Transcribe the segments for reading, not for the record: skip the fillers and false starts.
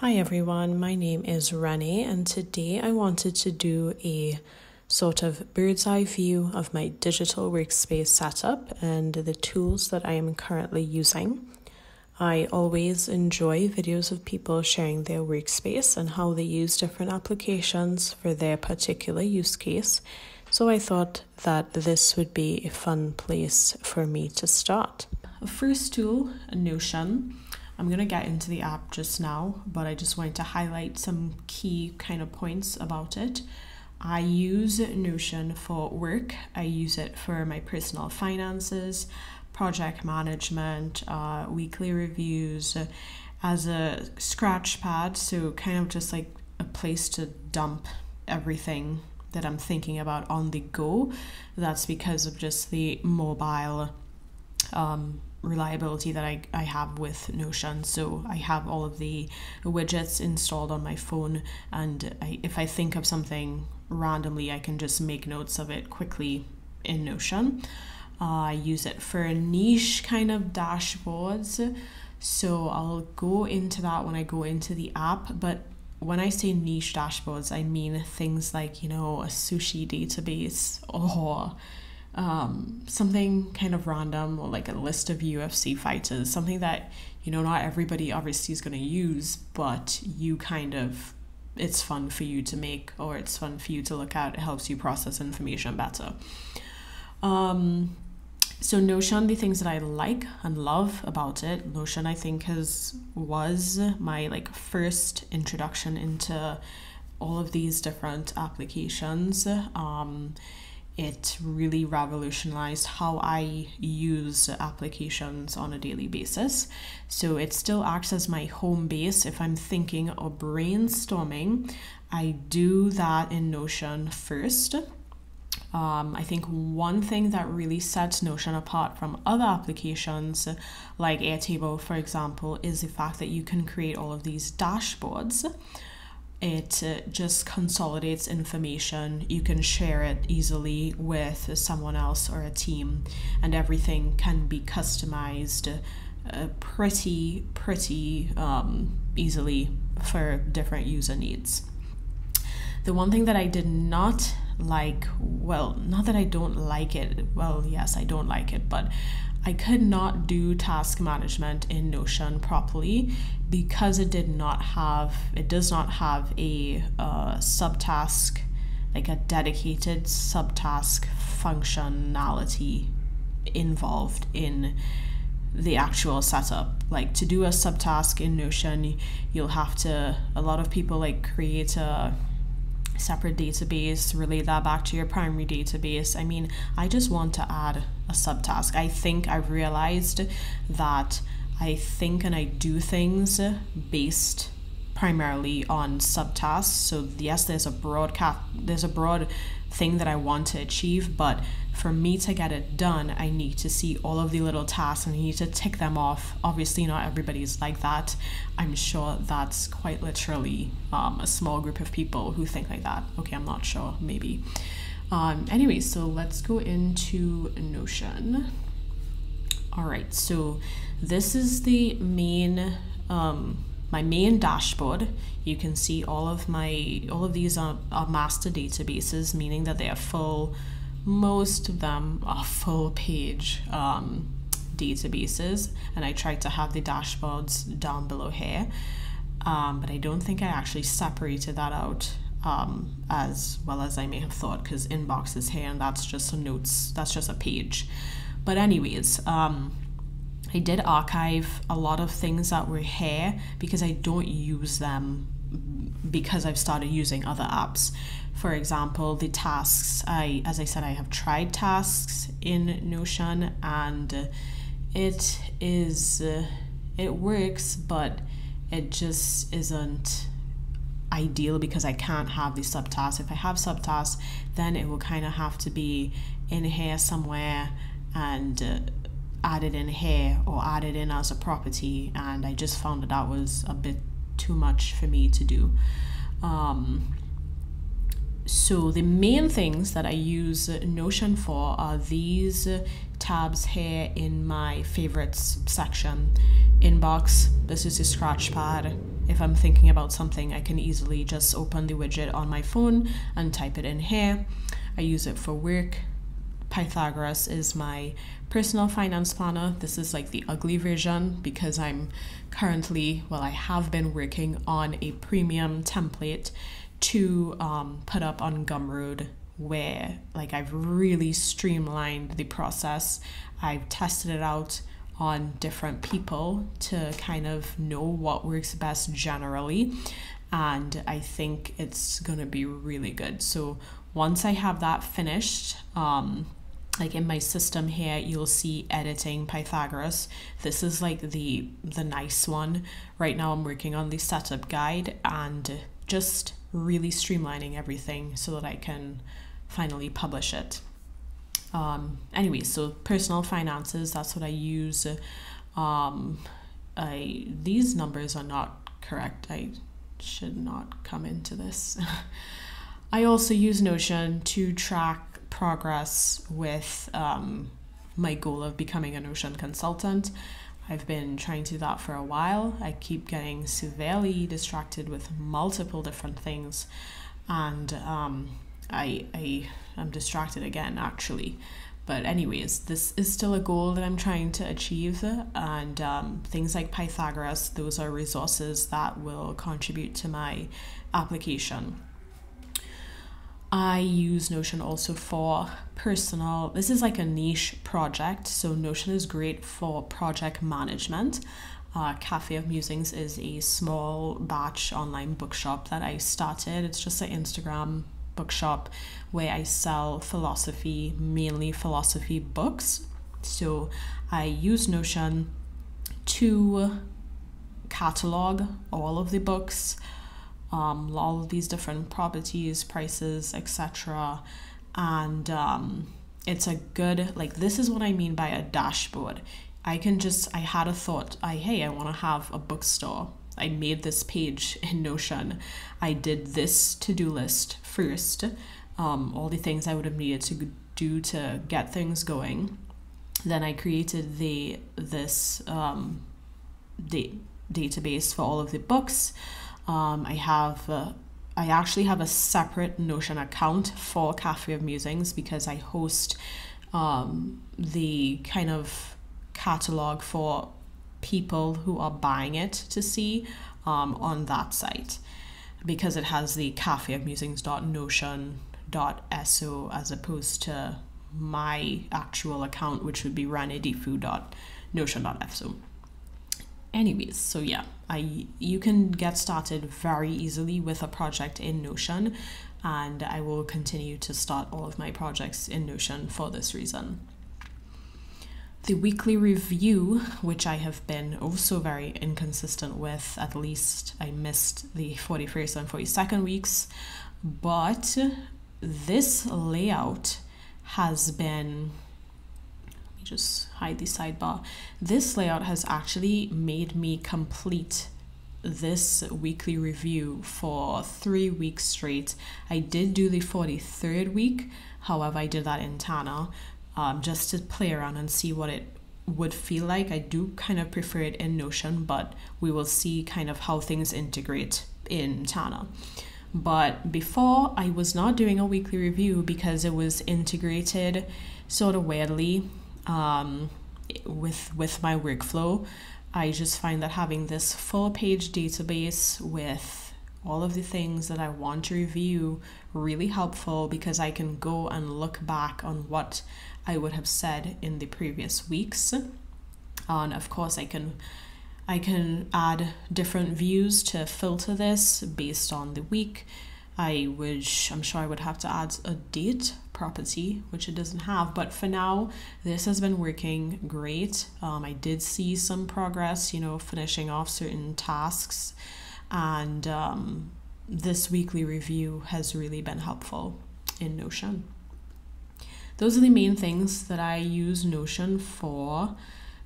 Hi everyone, my name is Renee and today I wanted to do a sort of bird's eye view of my digital workspace setup and the tools that I am currently using. I always enjoy videos of people sharing their workspace and how they use different applications for their particular use case, so I thought that this would be a fun place for me to start. First tool, Notion. I'm going to get into the app just now, but I just wanted to highlight some key kind of points about it. I use Notion for work. I use it for my personal finances, project management, weekly reviews, as a scratch pad, so kind of just like a place to dump everything that I'm thinking about on the go. That's because of just the mobile reliability that I have with Notion. So I have all of the widgets installed on my phone, and if I think of something randomly, I can just make notes of it quickly in Notion. I use it for niche kind of dashboards, so I'll go into that when I go into the app. But when I say niche dashboards, I mean things like, a sushi database or something kind of random, or like a list of UFC fighters, something that, not everybody obviously is going to use, but it's fun for you to make, or it's fun for you to look at. It helps you process information better. So Notion, the things that I like and love about it, Notion I think was my first introduction into all of these different applications. It really revolutionized how I use applications on a daily basis. So it still acts as my home base. If I'm thinking or brainstorming, I do that in Notion first. I think one thing that really sets Notion apart from other applications like Airtable, for example, is the fact that you can create all of these dashboards. It just consolidates information. You can share it easily with someone else or a team, and everything can be customized pretty easily for different user needs. The one thing that I did not like, not that I don't like it, yes, I don't like it, but I could not do task management in Notion properly because it does not have a subtask, like a dedicated subtask functionality involved in the actual setup. Like, to do a subtask in Notion, a lot of people create a separate database, relay that back to your primary database. I mean, I just want to add a subtask. I think I've realized that I think and I do things based primarily on subtasks. So yes, there's a broad thing that I want to achieve, but for me to get it done, I need to see all of the little tasks and I need to tick them off. Obviously, not everybody's like that. I'm sure that's quite literally a small group of people who think like that. Okay, I'm not sure, maybe. Anyway, so let's go into Notion. All right, so this is the main my main dashboard. You can see all of these are master databases, meaning that they are full. Most of them are full page databases, and I tried to have the dashboards down below here, but I don't think I actually separated that out as well as I may have thought, because inbox is here and that's just a page. But anyways, I did archive a lot of things that were here because I don't use them because I've started using other apps. For example, the tasks, as I said, I have tried tasks in Notion, and it works, but it just isn't ideal because I can't have the subtasks. If I have subtasks, then it will kind of have to be in here somewhere and added in here or added in as a property, and I just found that was a bit too much for me to do. So the main things that I use Notion for are these tabs here in my favorites section. Inbox, this is a scratch pad. If I'm thinking about something, I can easily just open the widget on my phone and type it in here. I use it for work. Pythagoras is my personal finance planner. This is like the ugly version because I'm currently, well, I have been working on a premium template to put up on Gumroad, where like I've really streamlined the process. I've tested it out on different people to kind of know what works best generally, and I think it's gonna be really good. So once I have that finished, like in my system here, you'll see editing Pythagoras. This is like the nice one. Right now I'm working on the setup guide and just really streamlining everything so that I can finally publish it. Anyway, so personal finances, that's what I use. These numbers are not correct. I should not come into this. I also use Notion to track progress with my goal of becoming a Notion consultant. I've been trying to do that for a while. I keep getting severely distracted with multiple different things, and I'm distracted again actually. But anyways, this is still a goal that I'm trying to achieve, and things like Pythagoras, those are resources that will contribute to my application. I use Notion also for personal, this is like a niche project, so Notion is great for project management. Cafe of Musings is a small batch online bookshop that I started. It's just an Instagram bookshop where I sell philosophy, mainly philosophy books. So I use Notion to catalog all of the books, all of these different properties, prices, etc. And it's a good, like, this is what I mean by a dashboard. I had a thought, hey, I want to have a bookstore. I made this page in Notion. I did this to-do list first, all the things I would have needed to do to get things going. Then I created this database for all of the books. I actually have a separate Notion account for Cafe of Musings because I host the kind of catalog for people who are buying it to see on that site, because it has the cafeofmusings.notion.so as opposed to my actual account, which would be ranedifu.notion.so. Anyways, so yeah, you can get started very easily with a project in Notion, and I will continue to start all of my projects in Notion for this reason. The weekly review, which I have been also very inconsistent with, at least I missed the 41st and 42nd weeks, but this layout has been, let me just hide the sidebar. This layout has actually made me complete this weekly review for 3 weeks straight. I did do the 43rd week, however, I did that in Tana. Just to play around and see what it would feel like. I do kind of prefer it in Notion, but we will see kind of how things integrate in Tana. But before, I was not doing a weekly review because it was integrated sort of weirdly with my workflow. I just find that having this full page database with all of the things that I want to review really helpful, because I can go and look back on what I would have said in the previous weeks. And of course I can add different views to filter this based on the week. I'm sure I would have to add a date property, which it doesn't have, but for now this has been working great. I did see some progress, finishing off certain tasks, and this weekly review has really been helpful in Notion. Those are the main things that I use Notion for.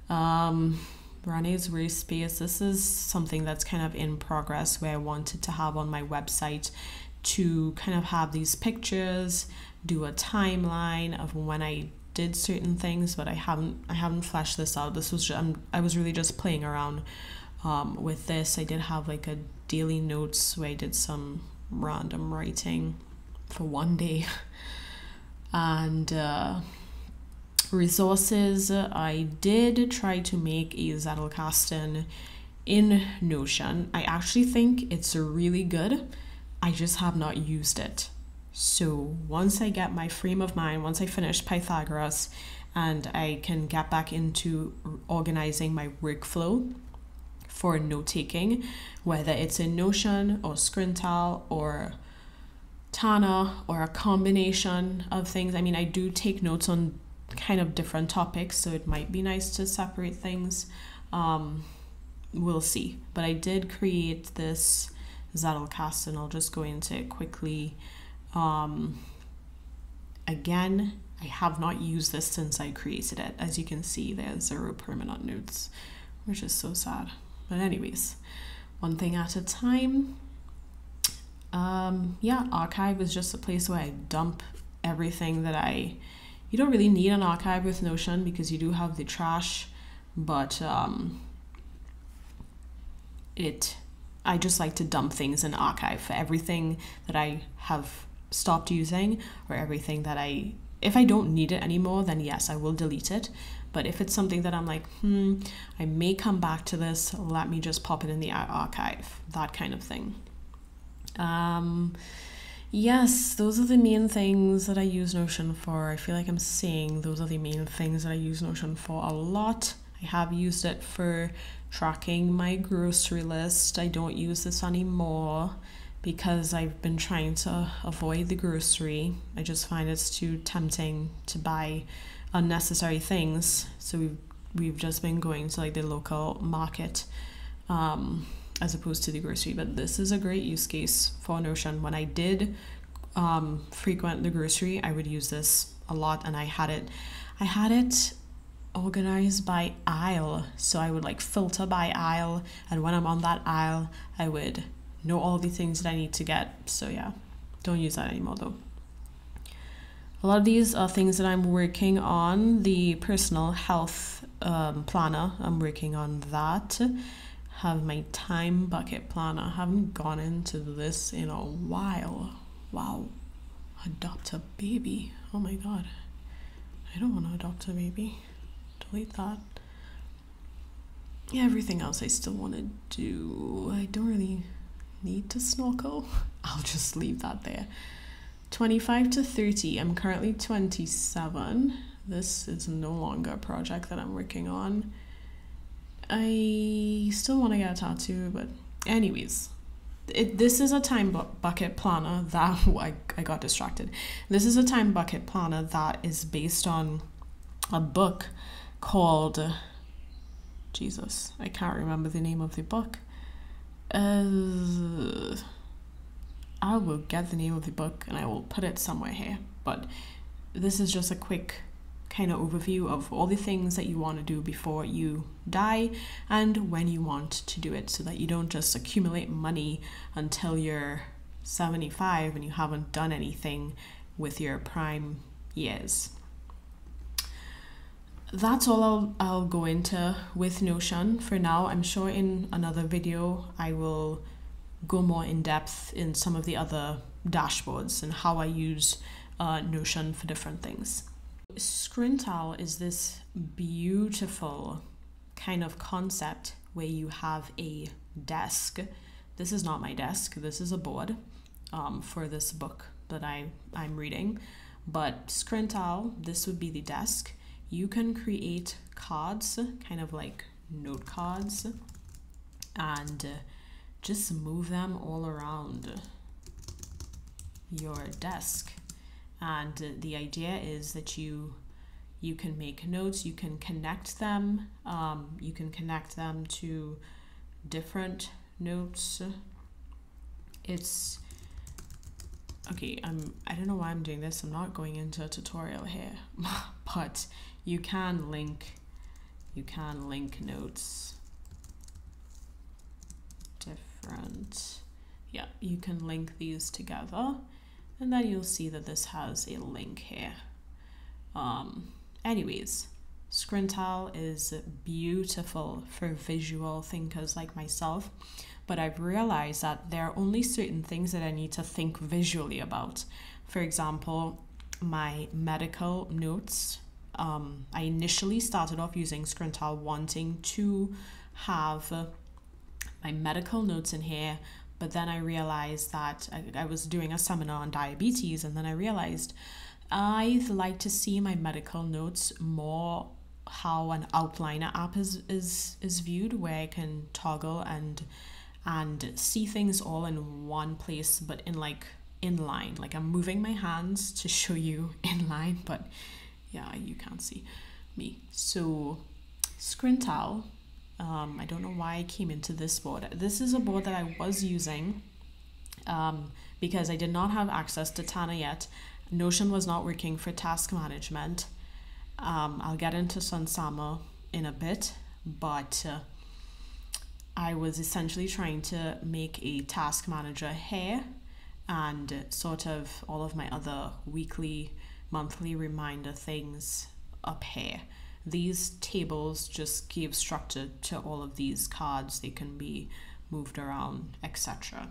Renee's Workspace, this is something that's kind of in progress, where I wanted to have on my website to kind of have these pictures, do a timeline of when I did certain things, but I haven't fleshed this out. This was I was really just playing around with this. I did have like a daily notes where I did some random writing for one day. And resources, I did try to make a Zettelkasten in Notion. I actually think it's really good. I just have not used it. So once I get my frame of mind, once I finish Pythagoras and I can get back into organizing my workflow for note taking, whether it's in Notion or Scrintal or Tana or a combination of things. I mean, I do take notes on kind of different topics, so it might be nice to separate things. We'll see. But I did create this Zettelkasten. I'll just go into it quickly. Again, I have not used this since I created it. As you can see, there's 0 permanent notes, which is so sad. But anyways, one thing at a time. Yeah, archive is just a place where I dump everything that you don't really need an archive with Notion because you do have the trash, but I just like to dump things in archive for everything that I have stopped using, or everything that if I don't need it anymore, then yes, I will delete it. But if it's something that I'm like, I may come back to this, let me just pop it in the archive, that kind of thing. Yes, those are the main things that I use Notion for. I feel like I'm saying those are the main things that I use Notion for a lot. I have used it for tracking my grocery list. I don't use this anymore because I've been trying to avoid the grocery. I just find it's too tempting to buy unnecessary things. So we've just been going to like the local market as opposed to the grocery. But this is a great use case for Notion. When I did frequent the grocery, I would use this a lot, and I had it organized by aisle. So I would like filter by aisle, and when I'm on that aisle, I would know all the things that I need to get. So yeah, don't use that anymore though. A lot of these are things that I'm working on. The personal health planner, I'm working on that. Have my time bucket planner. I haven't gone into this in a while. Wow. Adopt a baby. Oh my god. I don't want to adopt a baby. Delete that. Yeah, everything else I still want to do. I don't really need to snorkel. I'll just leave that there. 25 to 30. I'm currently 27. This is no longer a project that I'm working on. I still want to get a tattoo, but anyways, this is a time bucket planner that I got distracted. This is a time bucket planner that is based on a book called Jesus. I can't remember the name of the book. I will get the name of the book and I will put it somewhere here. But this is just a quick kind of overview of all the things that you want to do before you die and when you want to do it, so that you don't just accumulate money until you're 75 and you haven't done anything with your prime years. That's all I'll go into with Notion for now. I'm sure in another video I will go more in depth in some of the other dashboards and how I use Notion for different things. Scrintal is this beautiful kind of concept where you have a desk. This is not my desk, this is a board for this book that I'm reading. But Scrintal, this would be the desk. You can create cards, kind of like note cards, and just move them all around your desk. And the idea is that you can make notes, you can connect them, to different notes. It's okay. I don't know why I'm doing this. I'm not going into a tutorial here, but you can link notes. Different, yeah. You can link these together. And then you'll see that this has a link here. Anyways, Scrintal is beautiful for visual thinkers like myself, but I've realized that there are only certain things that I need to think visually about. For example, my medical notes. I initially started off using Scrintal wanting to have my medical notes in here, but then I realized that I was doing a seminar on diabetes, and then I realized I'd like to see my medical notes more how an outliner app is viewed, where I can toggle and see things all in one place, but in line. Like I'm moving my hands to show you in line, but yeah, you can't see me. So Scrintal, I don't know why I came into this board. This is a board that I was using because I did not have access to Tana yet. Notion was not working for task management. I'll get into Sunsama in a bit, but I was essentially trying to make a task manager here and sort of all of my other weekly, monthly reminder things up here. These tables just give structure to all of these cards. They can be moved around, etc.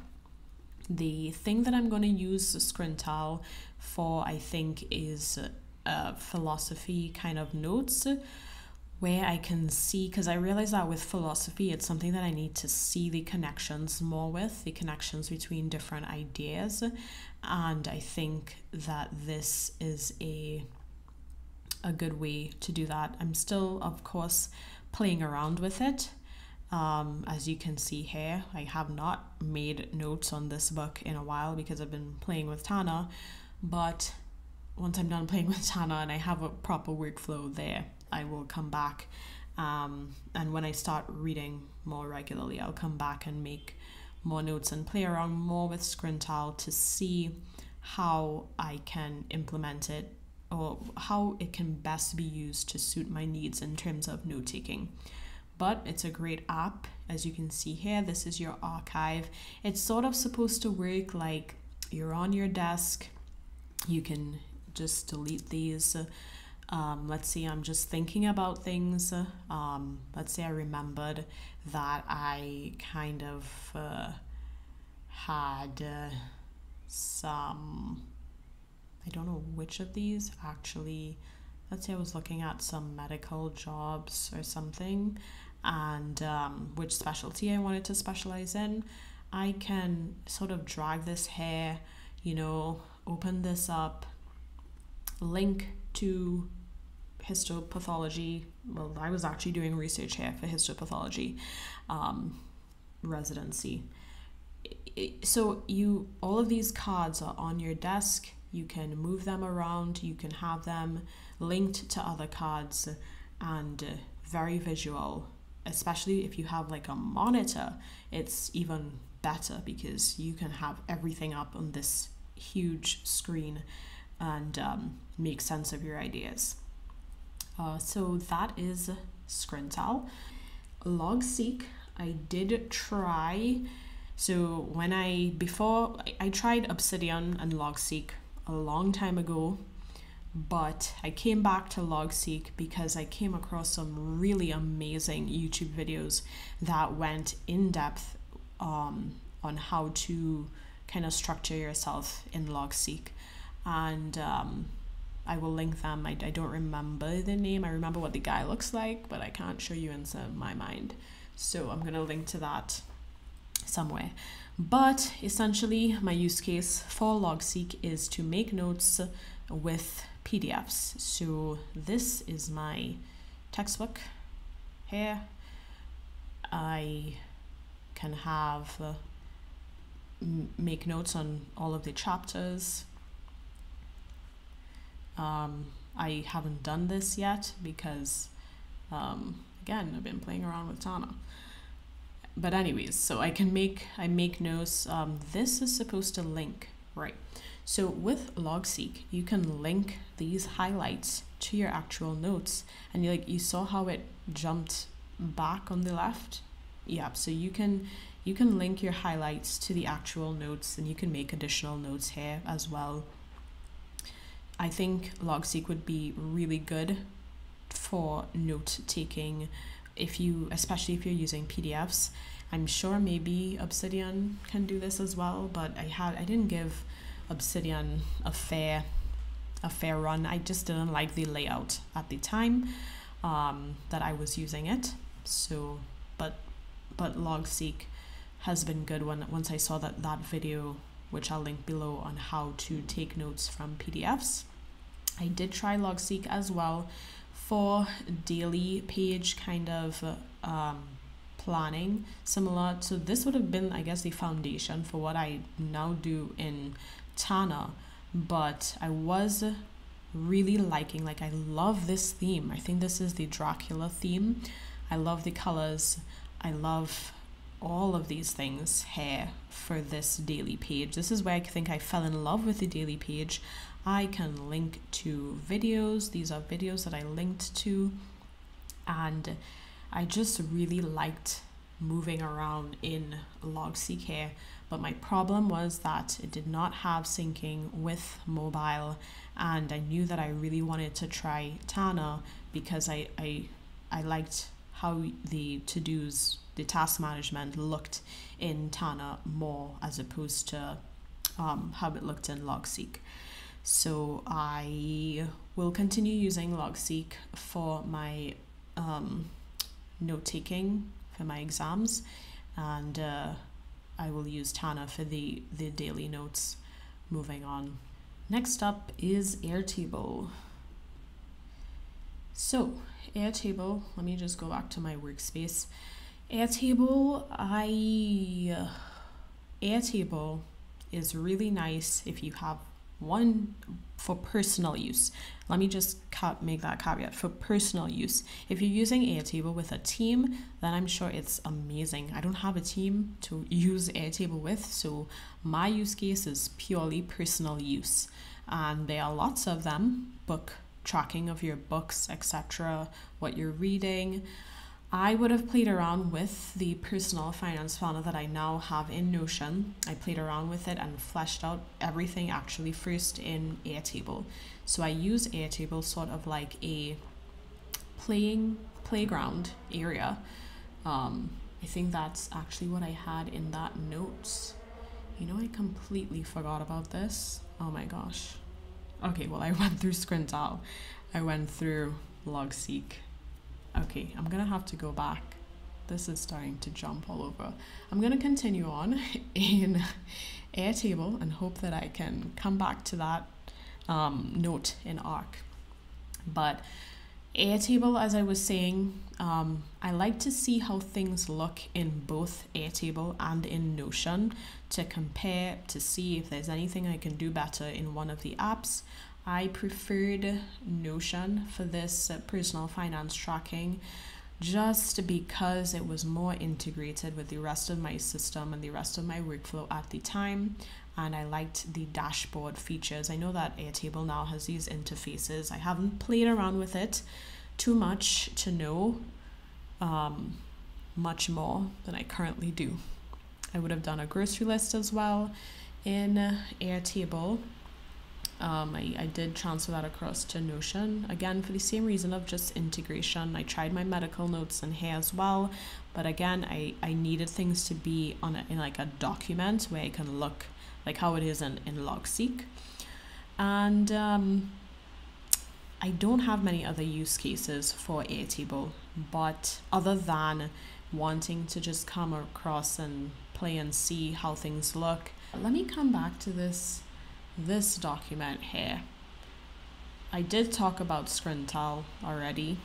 The thing that I'm going to use Scrintal for, I think, is philosophy kind of notes, where I can see, because I realize that with philosophy, it's something that I need to see the connections more with, the connections between different ideas. And I think that this is a good way to do that. I'm still, of course, playing around with it. As you can see here, I have not made notes on this book in a while because I've been playing with Tana, but once I'm done playing with Tana and I have a proper workflow there, I will come back, and when I start reading more regularly, I'll come back and make more notes and play around more with Scrintal to see how I can implement it or how it can best be used to suit my needs in terms of note-taking. But it's a great app. As you can see here, this is your archive. It's sort of supposed to work like you're on your desk. You can just delete these. Let's see, I'm just thinking about things. Let's say I remembered that I kind of had some, I don't know which of these actually. Let's say I was looking at some medical jobs or something, and which specialty I wanted to specialize in. I can sort of drag this here, open this up, link to histopathology. Well, I was actually doing research here for histopathology residency. So all of these cards are on your desk. You can move them around. You can have them linked to other cards, and very visual. Especially if you have like a monitor, it's even better because you can have everything up on this huge screen and make sense of your ideas. So that is Scrintal. Logseq, I did try. So before I tried Obsidian and Logseq a long time ago, but I came back to Logseq because I came across some really amazing YouTube videos that went in depth on how to kind of structure yourself in Logseq, and I will link them. I don't remember the name. I remember what the guy looks like, but I can't show you inside my mind. So I'm going to link to that somewhere. But essentially, my use case for Logseq is to make notes with PDFs. So this is my textbook here. I can have make notes on all of the chapters. I haven't done this yet because again, I've been playing around with Tana. But anyways, so I make notes. This is supposed to link, right? So with Logseq, you can link these highlights to your actual notes, and you saw how it jumped back on the left. Yeah, so you can link your highlights to the actual notes, and you can make additional notes here as well. I think Logseq would be really good for note taking, especially if you're using PDFs. I'm sure maybe Obsidian can do this as well, but I didn't give Obsidian a fair run. I just didn't like the layout at the time that I was using it. So, but Logseq has been good once I saw that video, which I'll link below, on how to take notes from PDFs. I did try Logseq as well for daily page kind of planning, similar. So this would have been, I guess, the foundation for what I now do in Tana. But I was really liking, like, I love this theme. I think this is the Dracula theme. I love the colors. I love all of these things here for this daily page. This is where I think I fell in love with the daily page. I can link to videos. These are videos that I linked to, and I just really liked moving around in Logseq here. But my problem was that it did not have syncing with mobile, and I knew that I really wanted to try Tana because I liked how the to-dos, the task management looked in Tana more as opposed to how it looked in Logseq. So I will continue using Logseq for my note-taking for my exams, and I will use Tana for the daily notes. Moving on. Next up is Airtable. So Airtable, let me just go back to my workspace. Airtable is really nice if you have one for personal use. Let me just make that caveat, for personal use. If you're using Airtable with a team, then I'm sure it's amazing. I don't have a team to use Airtable with, so my use case is purely personal use. And there are lots of them: book tracking of your books, etc., what you're reading. I would have played around with the personal finance planner that I now have in Notion. I played around with it and fleshed out everything actually first in Airtable. So I use Airtable sort of like a playground area. I think that's actually what I had in that notes. You know, I completely forgot about this. Oh my gosh. Okay, well, I went through Scrintal. I went through Logseq. Okay, I'm gonna have to go back. This is starting to jump all over. I'm gonna continue on in Airtable and hope that I can come back to that note in Arc. But Airtable, as I was saying, I like to see how things look in both Airtable and in Notion to compare, to see if there's anything I can do better in one of the apps. I preferred Notion for this personal finance tracking just because it was more integrated with the rest of my system and the rest of my workflow at the time, and I liked the dashboard features. I know that Airtable now has these interfaces. I haven't played around with it too much to know much more than I currently do. I would have done a grocery list as well in Airtable. I did transfer that across to Notion, again for the same reason of just integration. I tried my medical notes in here as well, but again I needed things to be in like a document where I can look like how it is in Logseq. And I don't have many other use cases for Airtable, but other than wanting to just come across and play and see how things look. Let me come back to this document here. I did talk about Scrintal already.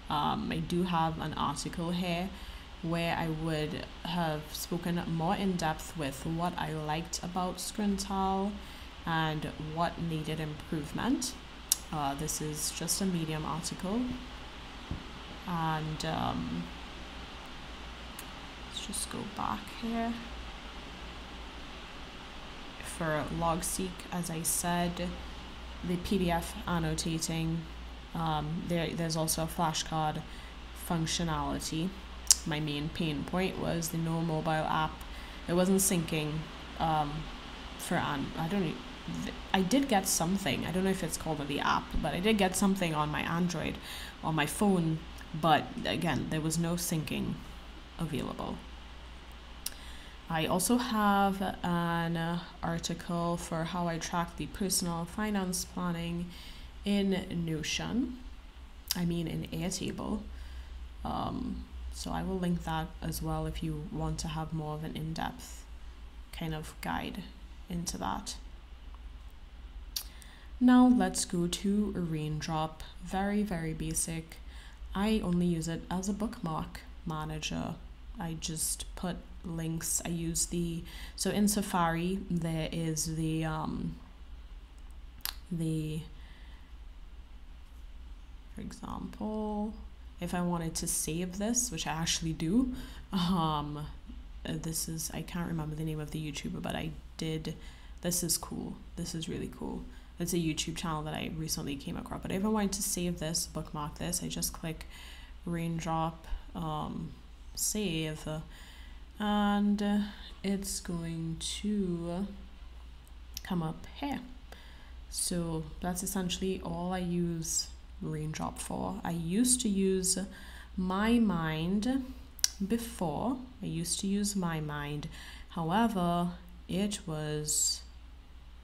I do have an article here where I would have spoken more in depth with what I liked about Scrintal and what needed improvement. This is just a Medium article, and let's just go back here. For Logseq, as I said, the PDF annotating, there's also a flashcard functionality. My main pain point was the no mobile app. It wasn't syncing I did get something. I don't know if it's called the app, but I did get something on my Android, on my phone. But again, there was no syncing available. I also have an article for how I track the personal finance planning in Notion. I mean in Airtable. So I will link that as well if you want to have more of an in-depth kind of guide into that. Now let's go to Raindrop. Very, very basic. I only use it as a bookmark manager. I just put links. I use so in Safari there is the for example, if I wanted to save this, which I actually do, this is, I can't remember the name of the YouTuber, but I did. This is cool. This is really cool. It's a YouTube channel that I recently came across. But if I wanted to save this, bookmark this, I just click Raindrop, save, and it's going to come up here. So that's essentially all I use Raindrop for. I used to use My Mind before. I used to use My Mind. However, it was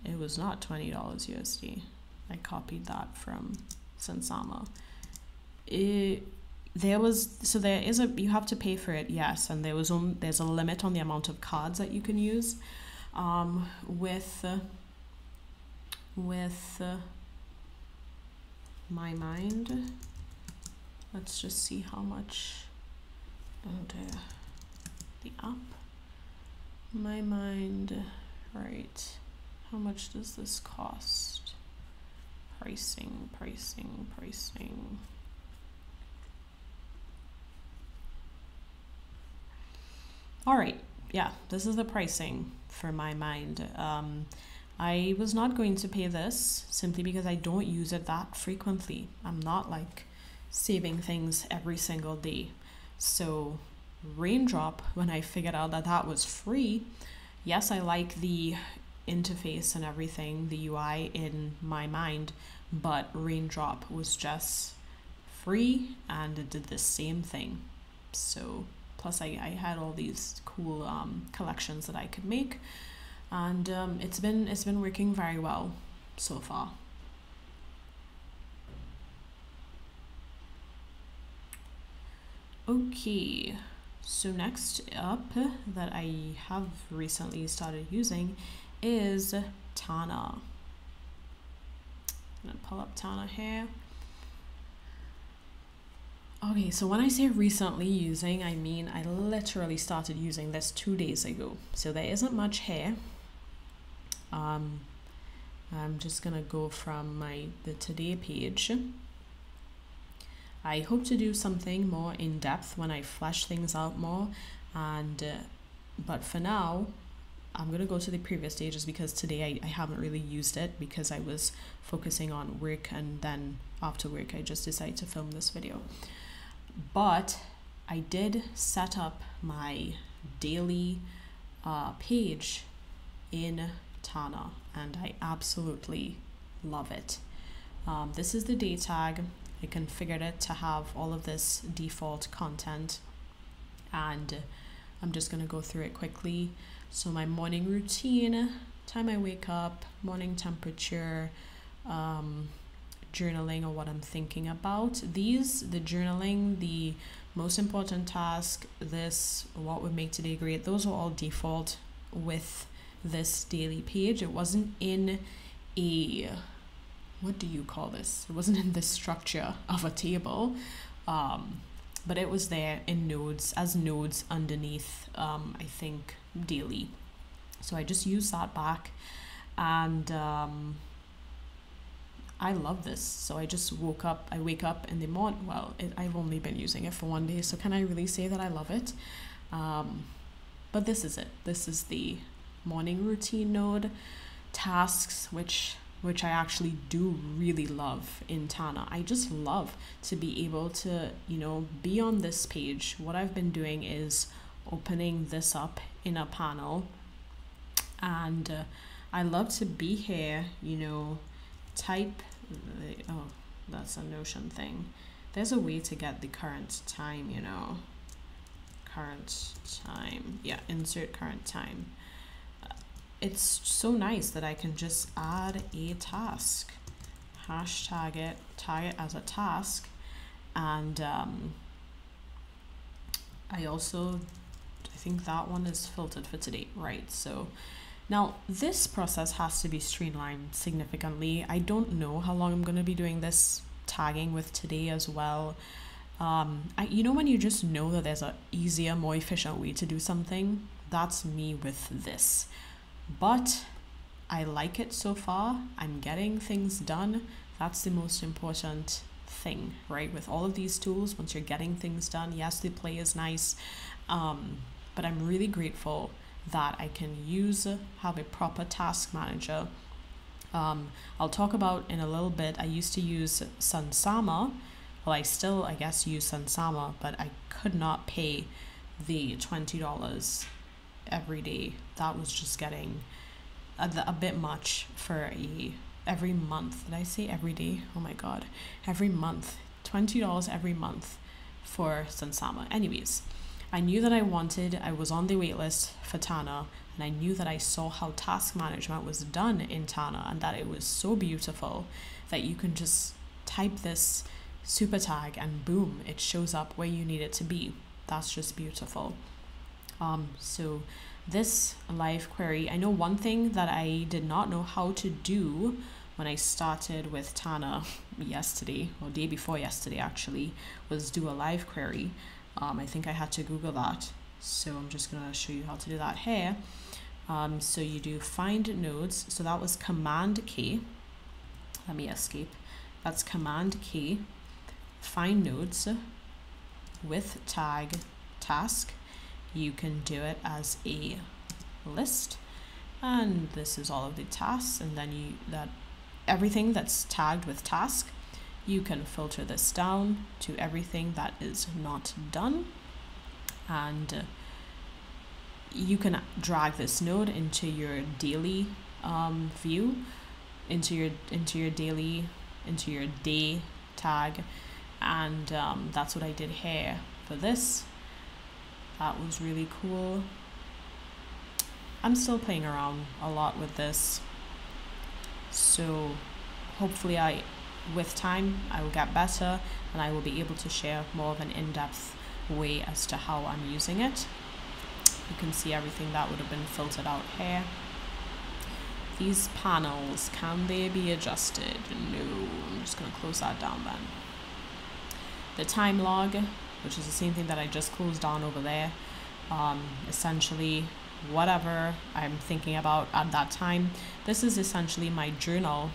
not $20 USD. I copied that from Sensama. You have to pay for it, yes, and there's a limit on the amount of cards that you can use. With My Mind, let's just see how much. The app, My Mind, right? How much does this cost? Pricing. All right, yeah, this is the pricing for My Mind. I was not going to pay this simply because I don't use it that frequently. I'm not like saving things every single day. So Raindrop, when I figured out that that was free, yes, I like the interface and everything, the UI in My Mind, but Raindrop was just free and it did the same thing. So plus I had all these cool collections that I could make, and it's been working very well so far. Okay, so next up that I have recently started using is Tana. I'm gonna pull up Tana here. Okay, so when I say recently using, I mean I literally started using this 2 days ago. So there isn't much here. I'm just gonna go from the today page. I hope to do something more in depth when I flesh things out more, and but for now I'm gonna go to the previous stages because today I haven't really used it because I was focusing on work, and then after work I just decided to film this video. But I did set up my daily page in Tana and I absolutely love it. This is the day tag. I configured it to have all of this default content, and I'm just going to go through it quickly. So my morning routine, time I wake up, morning temperature, journaling or what I'm thinking about. The journaling, the most important task, what would make today great, those are all default with this daily page. It wasn't in what do you call this? It wasn't in the structure of a table, but it was there in nodes, as nodes underneath, I think, daily. So I just used that back, and I love this. So I just I wake up in the morning. Well, I've only been using it for 1 day, so can I really say that I love it? But this is it. This is the morning routine node. Tasks, which I actually do really love in Tana. I just love to be able to, be on this page. What I've been doing is opening this up in a panel, and I love to be here, you know, type, oh, that's a Notion thing. There's a way to get the current time, you know, current time, yeah, insert current time. It's so nice that I can just add a task, hashtag it, tag it as a task, and I think that one is filtered for today, right? So now this process has to be streamlined significantly. I don't know how long I'm going to be doing this tagging with today as well. You know, when you just know that there's a easier, more efficient way to do something, that's me with this. But I like it so far. I'm getting things done. That's the most important thing, right? With all of these tools, once you're getting things done, yes, the play is nice, but I'm really grateful that I can have a proper task manager. I'll talk about in a little bit. I used to use Sunsama. Well, I still, I guess, use Sunsama, but I could not pay the $20 every day. That was just getting a bit much for every month. Did I say every day? Oh my god, every month, $20 every month for Sunsama. Anyways, I knew that I was on the wait list for Tana, and I knew that I saw how task management was done in Tana, and that it was so beautiful that you can just type this super tag and boom, it shows up where you need it to be. That's just beautiful. So this live query, I know one thing that I did not know how to do when I started with Tana yesterday, or day before yesterday actually, was do a live query. I think I had to Google that, so I'm just gonna show you how to do that here. So you do find nodes, so that was Command K. Let me escape. That's Command K. Find nodes with tag task. You can do it as a list, and this is all of the tasks, and then everything that's tagged with task, you can filter this down to everything that is not done, and you can drag this node into your daily view, into your day tag, and that's what I did here for this. That was really cool. I'm still playing around a lot with this, so hopefully with time I will get better, and I will be able to share more of an in-depth way as to how I'm using it. You can see everything that would have been filtered out here. These panels, can they be adjusted? No, I'm just going to close that down then. The time log, which is the same thing that I just closed down over there. Essentially, whatever I'm thinking about at that time. This is essentially my journal,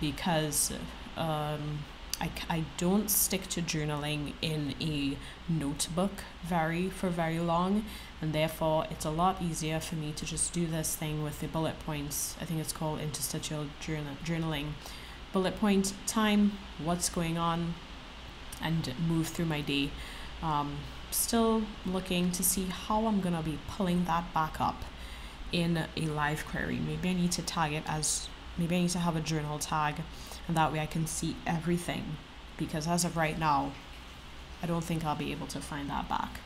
because I don't stick to journaling in a notebook for very long, and therefore it's a lot easier for me to just do this thing with the bullet points. I think it's called interstitial journaling. Bullet point, time, what's going on, and move through my day. Still looking to see how I'm gonna be pulling that back up in a live query. Maybe I need to tag it as, maybe I need to have a journal tag, and that way I can see everything, because as of right now I don't think I'll be able to find that back.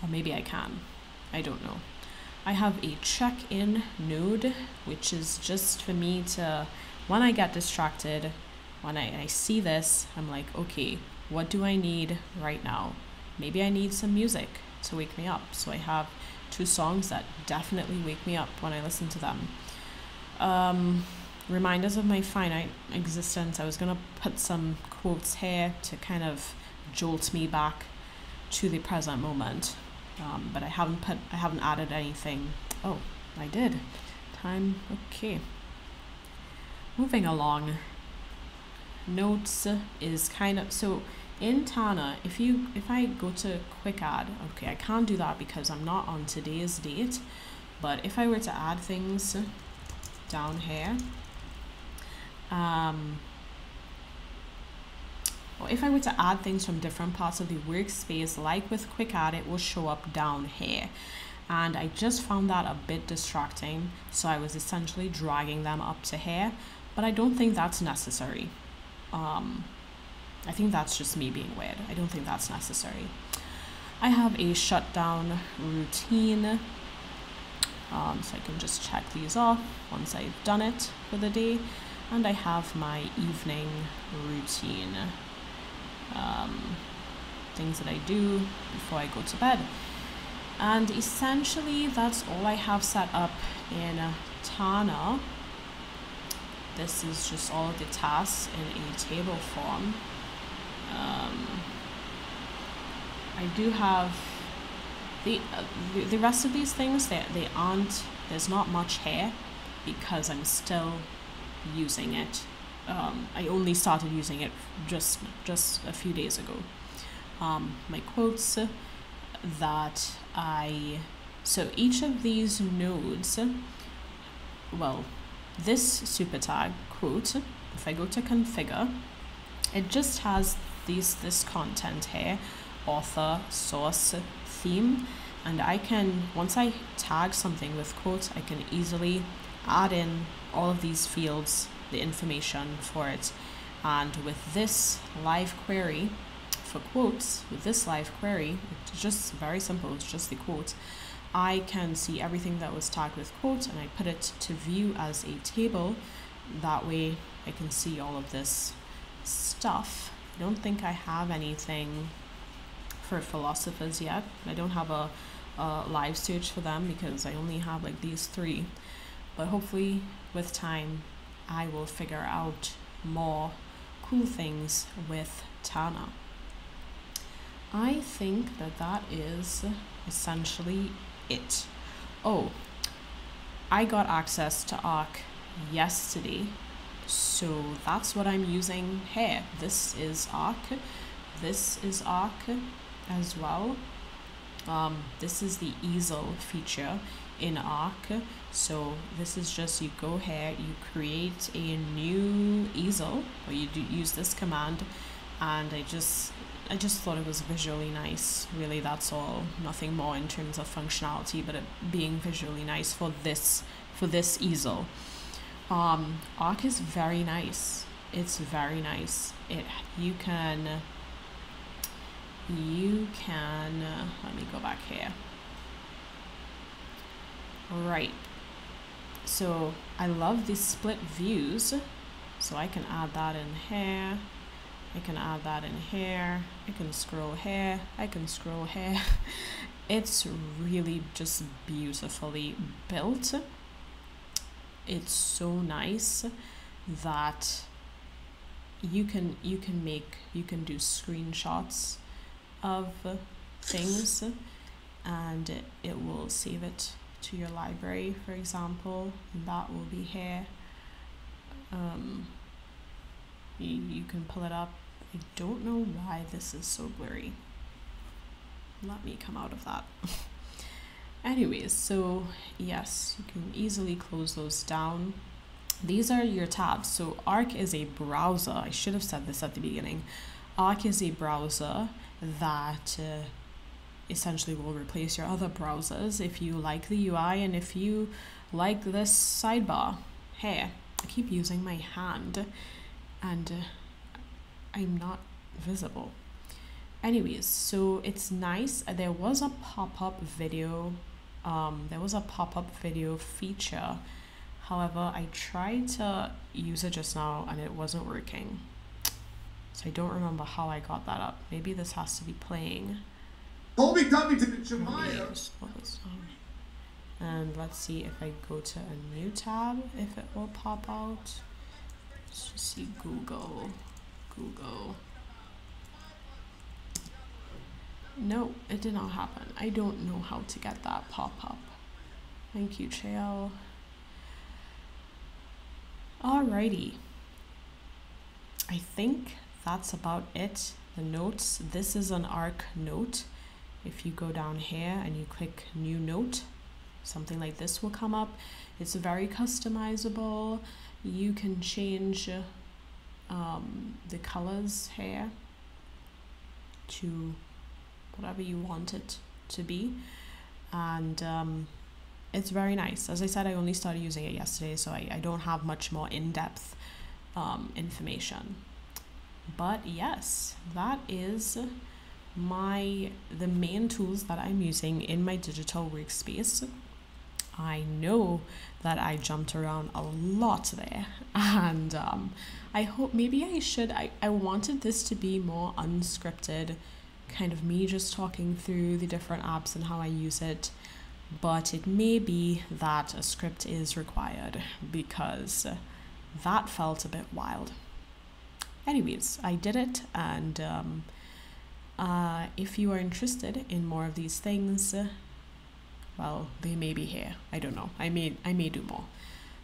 Or maybe I can, I don't know. I have a check-in node, which is just for me to, when I get distracted, when I see this, I'm like, okay, what do I need right now? Maybe I need some music to wake me up. So I have 2 songs that definitely wake me up when I listen to them. Reminders of my finite existence. I was gonna put some quotes here to kind of jolt me back to the present moment, but I haven't added anything. Oh, I did. Time. Okay. Moving along. Notes is kind of, so in Tana, if I go to quick add, okay, I can't do that because I'm not on today's date, but if I were to add things down here, or if I were to add things from different parts of the workspace, like with quick add, it will show up down here. and I just found that a bit distracting, so I was essentially dragging them up to here, but I don't think that's necessary. I think that's just me being weird. I don't think that's necessary. I have a shutdown routine, so I can just check these off once I've done it for the day. And I have my evening routine, things that I do before I go to bed. And essentially that's all I have set up in Tana. This is just all of the tasks in a table form. I do have the rest of these things, they aren't, there's not much here because I'm still using it. I only started using it just a few days ago. My quotes that so each of these nodes, well, this super tag quote, if I go to configure, it just has this content here, author, source, theme, and I can, once I tag something with quotes, I can easily add in all of these fields, the information for it. And with this live query for quotes, with this live query, it's just very simple, it's just the quote. I can see everything that was tagged with quote, and I put it to view as a table. That way I can see all of this stuff. I don't think I have anything for philosophers yet. I don't have a live search for them because I only have like these three, but hopefully with time I will figure out more cool things with Tana. I think that is essentially it. Oh, I got access to Arc yesterday, so that's what I'm using here. This is Arc, this is Arc as well. This is the easel feature in Arc. So this is just, you go here, you create a new easel, or you do use this command, and I just thought it was visually nice. Really, that's all. Nothing more in terms of functionality, but it being visually nice for this easel. Arc is very nice. It's very nice. You can let me go back here. Right. So I love these split views. So I can add that in here. I can add that in here. I can scroll here. I can scroll here. It's really just beautifully built. It's so nice that you can do screenshots of things, and it will save it to your library, for example. That will be here. You can pull it up. I don't know why this is so blurry. Let me come out of that. Anyways, so yes, you can easily close those down. These are your tabs. So Arc is a browser. I should have said this at the beginning. Arc is a browser that essentially will replace your other browsers if you like the UI and if you like this sidebar. Hey, I keep using my hand and I'm not visible. Anyways, so it's nice. There was a pop-up video. There was a pop-up video feature. However, I tried to use it just now and it wasn't working. So I don't remember how I got that up. Maybe this has to be playing. Colby Covington and Shemaiah. And let's see if I go to a new tab, if it will pop out. Let's just see Google. No, it did not happen. I don't know how to get that pop up. Thank you, Chael. Alrighty. I think that's about it. The notes. This is an Arc note. If you go down here and you click new note, something like this will come up. It's very customizable. You can change the colors here to whatever you want it to be. and it's very nice. As I said, I only started using it yesterday, so I don't have much more in-depth information. But yes, that is the main tools that I'm using in my digital workspace. I know that I jumped around a lot there, and I hope maybe I wanted this to be more unscripted, kind of me just talking through the different apps and how I use it, but it may be that a script is required because that felt a bit wild. Anyways, I did it, and if you are interested in more of these things, well, they may be here. I don't know. I may do more.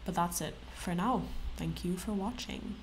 But that's it for now. Thank you for watching.